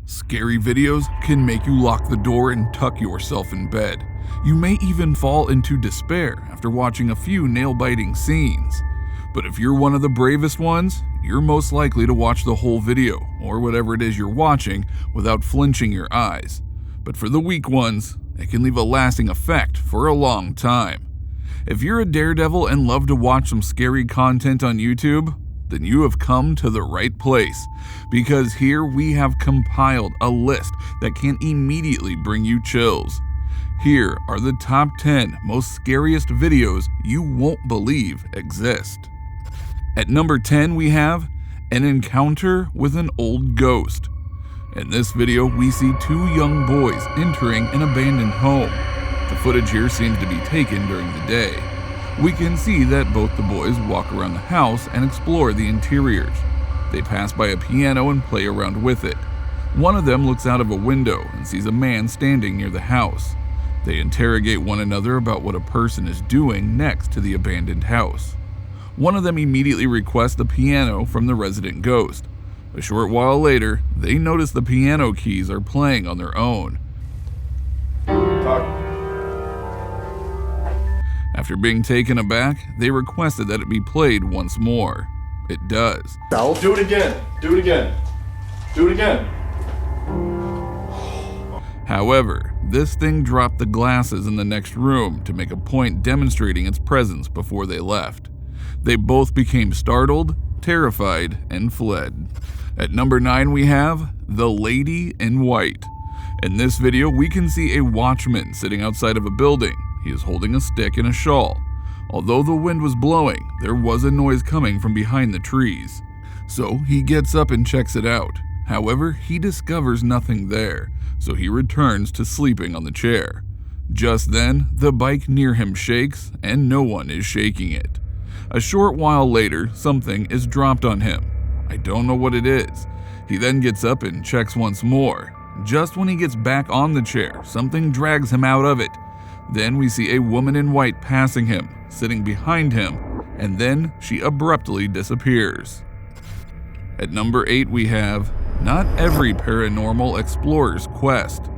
Scary videos can make you lock the door and tuck yourself in bed. You may even fall into despair after watching a few nail-biting scenes. But if you're one of the bravest ones, you're most likely to watch the whole video, or whatever it is you're watching, without flinching your eyes. But for the weak ones, it can leave a lasting effect for a long time. If you're a daredevil and love to watch some scary content on YouTube, then you have come to the right place, because here we have compiled a list that can immediately bring you chills. Here are the top 10 most scariest videos you won't believe exist. At number 10 we have an encounter with an old ghost. In this video we see two young boys entering an abandoned home. The footage here seems to be taken during the day. We can see that both the boys walk around the house and explore the interiors. They pass by a piano and play around with it. One of them looks out of a window and sees a man standing near the house. They interrogate one another about what a person is doing next to the abandoned house. One of them immediately requests the piano from the resident ghost. A short while later, they notice the piano keys are playing on their own. After being taken aback, they requested that it be played once more. It does. Do it again. Do it again. Do it again. However, this thing dropped the glasses in the next room to make a point demonstrating its presence before they left. They both became startled, terrified, and fled. At number 9 we have The Lady in White. In this video we can see a watchman sitting outside of a building. He is holding a stick and a shawl. Although the wind was blowing, there was a noise coming from behind the trees. So he gets up and checks it out. However, he discovers nothing there, so he returns to sleeping on the chair. Just then, the bike near him shakes, and no one is shaking it. A short while later, something is dropped on him. I don't know what it is. He then gets up and checks once more. Just when he gets back on the chair, something drags him out of it. Then we see a woman in white passing him, sitting behind him, and then she abruptly disappears. At number 8 we have Not Every Paranormal Explorer's Quest.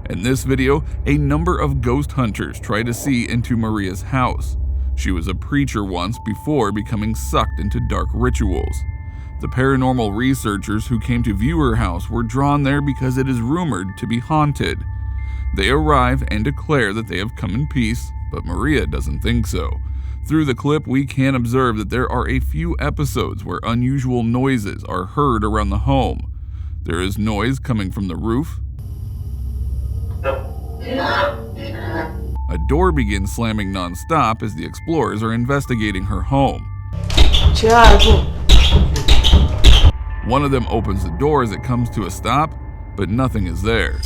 In this video, a number of ghost hunters try to see into Maria's house. She was a preacher once before becoming sucked into dark rituals. The paranormal researchers who came to view her house were drawn there because it is rumored to be haunted. They arrive and declare that they have come in peace, but Maria doesn't think so. Through the clip, we can observe that there are a few episodes where unusual noises are heard around the home. There is noise coming from the roof. A door begins slamming non-stop as the explorers are investigating her home. One of them opens the door as it comes to a stop, but nothing is there.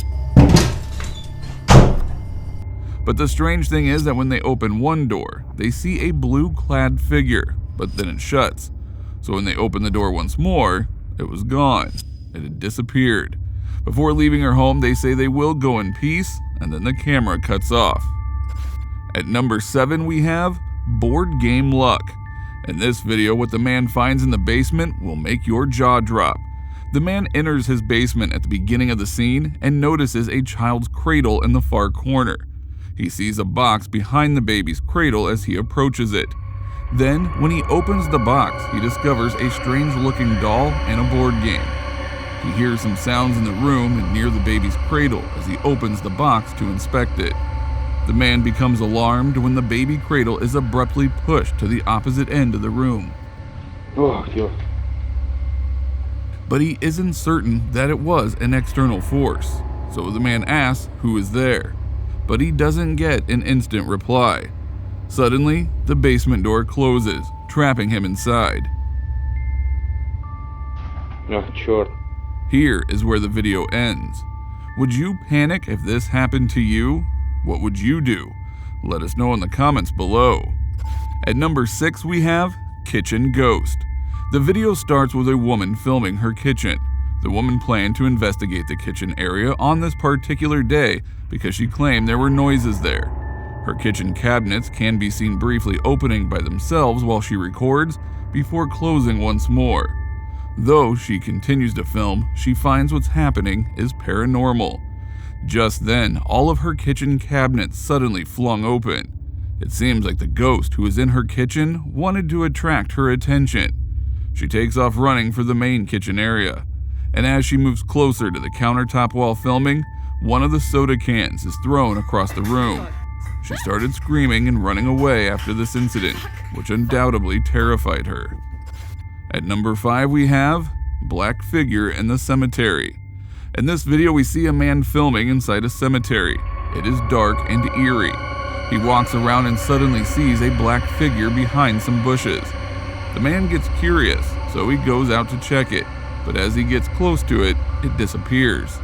But the strange thing is that when they open one door, they see a blue-clad figure, but then it shuts. So when they open the door once more, it was gone. It had disappeared. Before leaving her home, they say they will go in peace, and then the camera cuts off. At number 7 we have Board Game Luck. In this video, what the man finds in the basement will make your jaw drop. The man enters his basement at the beginning of the scene and notices a child's cradle in the far corner. He sees a box behind the baby's cradle as he approaches it. Then, when he opens the box, he discovers a strange-looking doll and a board game. He hears some sounds in the room and near the baby's cradle as he opens the box to inspect it. The man becomes alarmed when the baby cradle is abruptly pushed to the opposite end of the room. But he isn't certain that it was an external force, so the man asks who is there. But he doesn't get an instant reply. Suddenly, the basement door closes, trapping him inside. Here is where the video ends. Would you panic if this happened to you? What would you do? Let us know in the comments below. At number 6 we have Kitchen Ghost. The video starts with a woman filming her kitchen. The woman planned to investigate the kitchen area on this particular day because she claimed there were noises there. Her kitchen cabinets can be seen briefly opening by themselves while she records, before closing once more. Though she continues to film, she finds what's happening is paranormal. Just then, all of her kitchen cabinets suddenly flung open. It seems like the ghost who was in her kitchen wanted to attract her attention. She takes off running for the main kitchen area, and as she moves closer to the countertop while filming, one of the soda cans is thrown across the room. She started screaming and running away after this incident, which undoubtedly terrified her. At number 5 we have Black Figure in the Cemetery. In this video we see a man filming inside a cemetery. It is dark and eerie. He walks around and suddenly sees a black figure behind some bushes. The man gets curious, so he goes out to check it, but as he gets close to it, it disappears.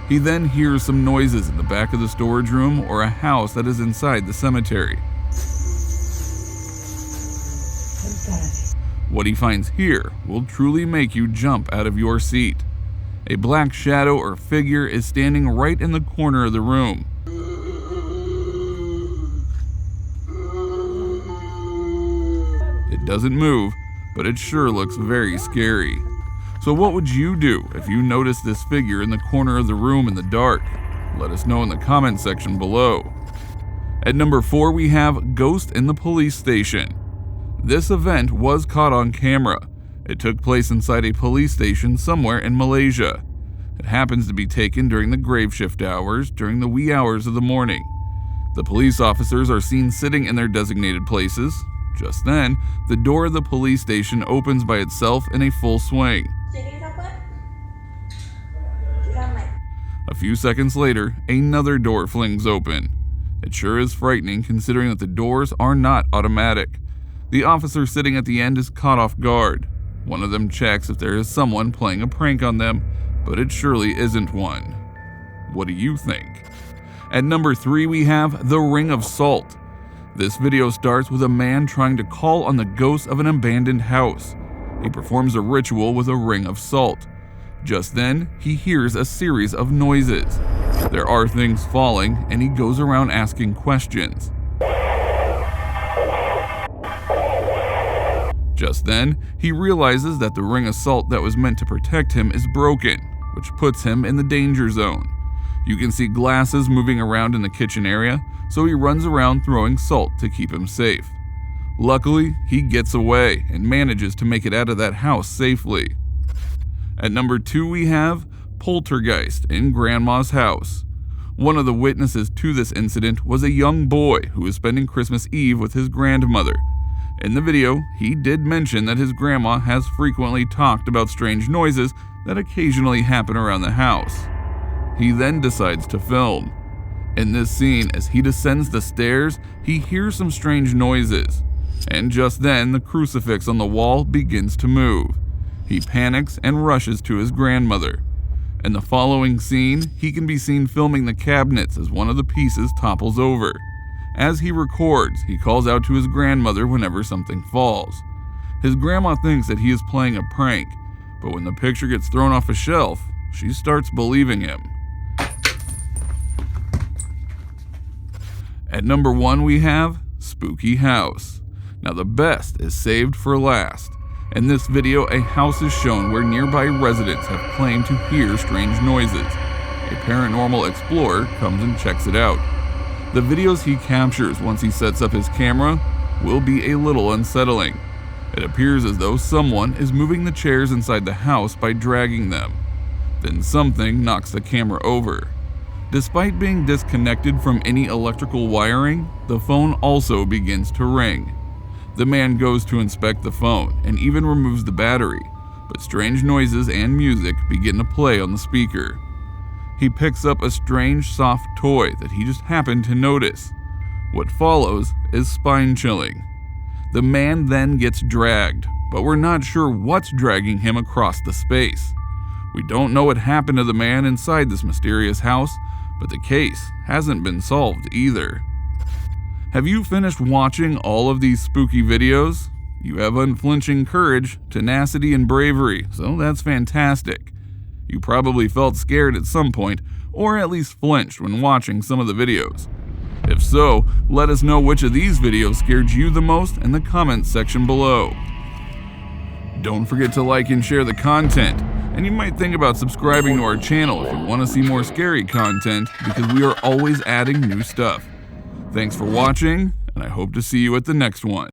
He then hears some noises in the back of the storage room or a house that is inside the cemetery. What he finds here will truly make you jump out of your seat. A black shadow or figure is standing right in the corner of the room. It doesn't move, but it sure looks very scary. So what would you do if you noticed this figure in the corner of the room in the dark? Let us know in the comment section below. At number 4 we have Ghost in the Police Station. This event was caught on camera. It took place inside a police station somewhere in Malaysia. It happens to be taken during the grave shift hours during the wee hours of the morning. The police officers are seen sitting in their designated places. Just then, the door of the police station opens by itself in a full swing. A few seconds later, another door flings open. It sure is frightening considering that the doors are not automatic. The officer sitting at the end is caught off guard. One of them checks if there is someone playing a prank on them, but it surely isn't one. What do you think? At number 3 we have The Ring of Salt. This video starts with a man trying to call on the ghost of an abandoned house. He performs a ritual with a ring of salt. Just then, he hears a series of noises. There are things falling, and he goes around asking questions. Just then, he realizes that the ring of salt that was meant to protect him is broken, which puts him in the danger zone. You can see glasses moving around in the kitchen area, so he runs around throwing salt to keep him safe. Luckily, he gets away and manages to make it out of that house safely. At number 2 we have Poltergeist in Grandma's house. One of the witnesses to this incident was a young boy who was spending Christmas Eve with his grandmother. In the video, he did mention that his grandma has frequently talked about strange noises that occasionally happen around the house. He then decides to film. In this scene, as he descends the stairs, he hears some strange noises. And just then, the crucifix on the wall begins to move. He panics and rushes to his grandmother. In the following scene, he can be seen filming the cabinets as one of the pieces topples over. As he records, he calls out to his grandmother whenever something falls. His grandma thinks that he is playing a prank, but when the picture gets thrown off a shelf, she starts believing him. At number 1 we have Spooky House. Now the best is saved for last. In this video, a house is shown where nearby residents have claimed to hear strange noises. A paranormal explorer comes and checks it out. The videos he captures once he sets up his camera will be a little unsettling. It appears as though someone is moving the chairs inside the house by dragging them. Then something knocks the camera over. Despite being disconnected from any electrical wiring, the phone also begins to ring. The man goes to inspect the phone and even removes the battery, but strange noises and music begin to play on the speaker. He picks up a strange soft toy that he just happened to notice. What follows is spine-chilling. The man then gets dragged, but we're not sure what's dragging him across the space. We don't know what happened to the man inside this mysterious house, but the case hasn't been solved either. Have you finished watching all of these spooky videos? You have unflinching courage, tenacity, and bravery, so that's fantastic. You probably felt scared at some point, or at least flinched when watching some of the videos. If so, let us know which of these videos scared you the most in the comments section below. Don't forget to like and share the content, and you might think about subscribing to our channel if you want to see more scary content, because we are always adding new stuff. Thanks for watching, and I hope to see you at the next one.